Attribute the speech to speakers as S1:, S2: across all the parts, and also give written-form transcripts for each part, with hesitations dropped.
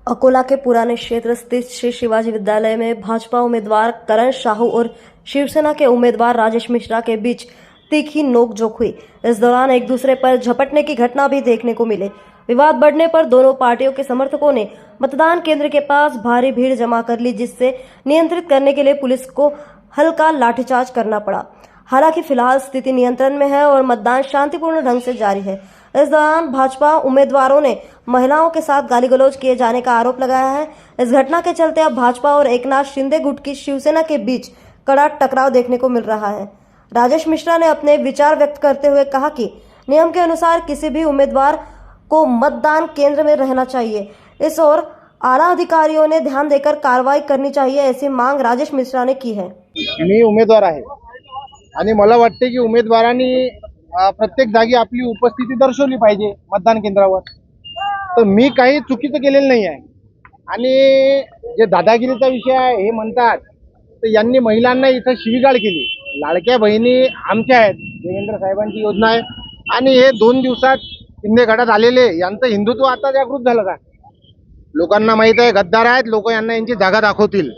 S1: अकोला के पुराने क्षेत्र स्थित श्री शिवाजी विद्यालय में भाजपा उम्मीदवार करण साहू और शिवसेना के उम्मीदवार राजेश मिश्रा के बीच तीखी नोकझोंक हुई। इस दौरान एक दूसरे पर झपटने की घटना भी देखने को मिले। विवाद बढ़ने पर दोनों पार्टियों के समर्थकों ने मतदान केंद्र के पास भारी भीड़ जमा कर ली, जिससे नियंत्रित करने के लिए पुलिस को हल्का लाठीचार्ज करना पड़ा। हालांकि फिलहाल स्थिति नियंत्रण में है और मतदान शांतिपूर्ण ढंग से जारी है। इस दौरान भाजपा उम्मीदवारों ने महिलाओं के साथ गाली गलौज किए जाने का आरोप लगाया है। इस घटना के चलते अब भाजपा और एकनाथ शिंदे गुट की शिवसेना के बीच कड़ा टकराव देखने को मिल रहा है। राजेश मिश्रा ने अपने विचार व्यक्त करते हुए कहा कि नियम के अनुसार किसी भी उम्मीदवार को मतदान केंद्र में रहना चाहिए। इस ओर आला अधिकारियों ने ध्यान देकर कार्रवाई करनी चाहिए, ऐसी मांग राजेश मिश्रा ने की है।
S2: मी उमेदवार आहे आणि मला वाटते की उमेदवारांनी प्रत्येक जागी आपली उपस्थिती दर्शवली पाहिजे मतदान केंद्रावर। तर मी काही चुकीचं केलेलं नाही आहे आणि जे दादागिरीचा विषय आहे हे म्हणतात, तर यांनी महिलांना इथं शिवीगाळ केली। लाडक्या बहिणी आमच्या आहेत, देवेंद्र साहेबांची योजना आहे आणि हे 2 दिवसात शिंदे गटात आलेले यांचं हिंदुत्व आता जागृत झालं का? लोकांना माहित आहे गद्दार आहेत लोक, यांना यांची जागा दाखवतील।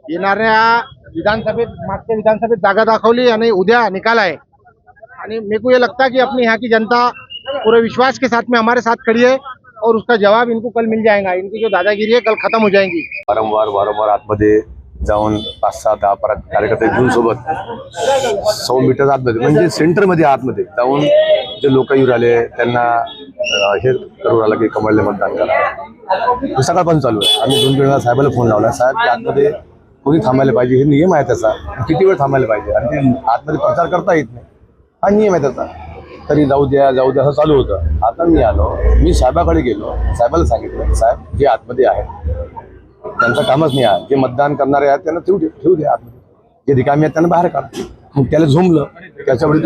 S2: येणाऱ्या विधानसभेत, मागच्या विधानसभेत जागा दाखवली आणि उद्या निकाल है आणि मेरे को ये लगता है कि अपनी यहाँ की जनता पूरे विश्वास के साथ में हमारे साथ खड़ी है और उसका जवाब इनको कल मिल जाएगा। इनकी जो दादागिरी है कल खत्म हो जाएगी।
S3: वारंवार आतमध्ये जाऊन 5-6-10 कार्यकर्ते घेऊन सोबत 100 मीटर आतमध्ये म्हणजे सेंटरमध्ये आतमध्ये जाऊन जे लोक येऊ राहिले त्यांना हे करू राहिला की कमळले मतदान करा। सकाळपासून चालू आहे। आम्ही 2 वेळा साहेबाला फोन लावला, साहेब की आतमध्ये कोणी थांबायला पाहिजे, हे नियम आहे त्याचा, किती वेळ थांबायला पाहिजे आणि ते आतमध्ये प्रचार करता येत नाही, हा नियम आहे त्याचा। तरी जाऊ द्या असं चालू होतं। आता मी आलो, मी साहेबाकडे गेलो, साहेबाला सांगितलं साहेब जे आतमध्ये आहे त्यांचं कामच नाही आहे, जे मतदान करणारे आहेत त्यांना ठेवू द्या आतमध्ये, जे रिकामी आहेत त्यांना बाहेर काढ। मग त्याला झोंबलं, त्याच्यामुळे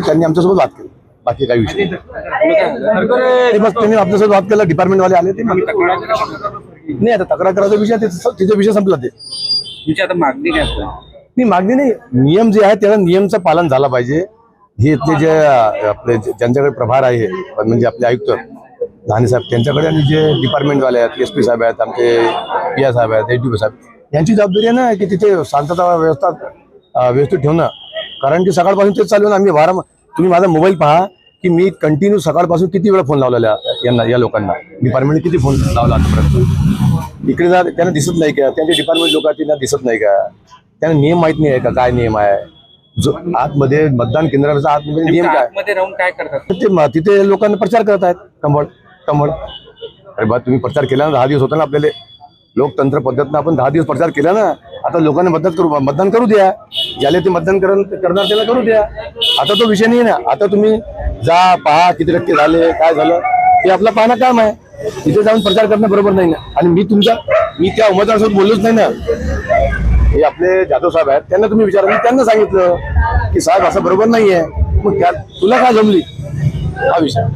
S3: त्यांनी आमच्यासोबत बात केली, बाकी काही विषय नाही। बस त्यांनी आपल्यासोबत बात केला, डिपार्टमेंटवाले आले ते नाही, आता तक्रार करायचा विषय तिचा विषय संपला। ते
S4: आता मागणी काय
S3: नाही, मागणी नाही, नियम जे आहे त्याला नियमचं पालन झालं पाहिजे। हे इथले जे आपले ज्यांच्याकडे प्रभार आहे म्हणजे आपले आयुक्त धाने साहेब त्यांच्याकडे आणि जे डिपार्टमेंटवाले आहेत, SP साहेब आहेत, आमचे PI साहेब आहेत, ADP साहेब, यांची जबाबदारी आहे ना की तिथे शांतता व्यवस्थित ठेवणं। कारण की सकाळपासून तेच चालू आहे। आम्ही तुम्ही माझा मोबाईल पहा की मी कंटिन्यू सकाळपासून किती वेळा फोन लावलेला यांना, या लोकांना डिपार्टमेंट किती फोन लावला आतापर्यंत। इकडे त्यांना दिसत नाही का, त्यांचे डिपार्टमेंट लोक त्यांना दिसत नाही का, त्यांना नियम माहित नाही आहे का, काय नियम आहे जो आतमध्ये मतदान केंद्राचा आतमध्ये नियम काय
S4: राहून काय करतात
S3: ते तिथे लोकांना प्रचार करत आहेत। कमळ अरे बा, तुम्ही प्रचार केला ना, 10 दिवस होता ना आपल्याला लोकतंत्र पद्धतीनं, आपण 10 दिवस प्रचार केला ना। आता लोकांना मतदान करू द्या, ज्याला ते मतदान करणार त्याला करू द्या। आता तो विषय नाही ना। आता तुम्ही जा पहा किती टक्के झाले, काय झालं, हे आपलं पाहणं काम आहे। तिथे जाऊन प्रचार करणं बरोबर नाही ना। आणि मी त्या उमेदवारासोबत बोललोच नाही ना। हे आपले जाधव साहेब आहेत, त्यांना तुम्ही विचारा, मी त्यांना सांगितलं की साहेब असं बरोबर नाहीये, मग तुला काय जमली, हा विषय।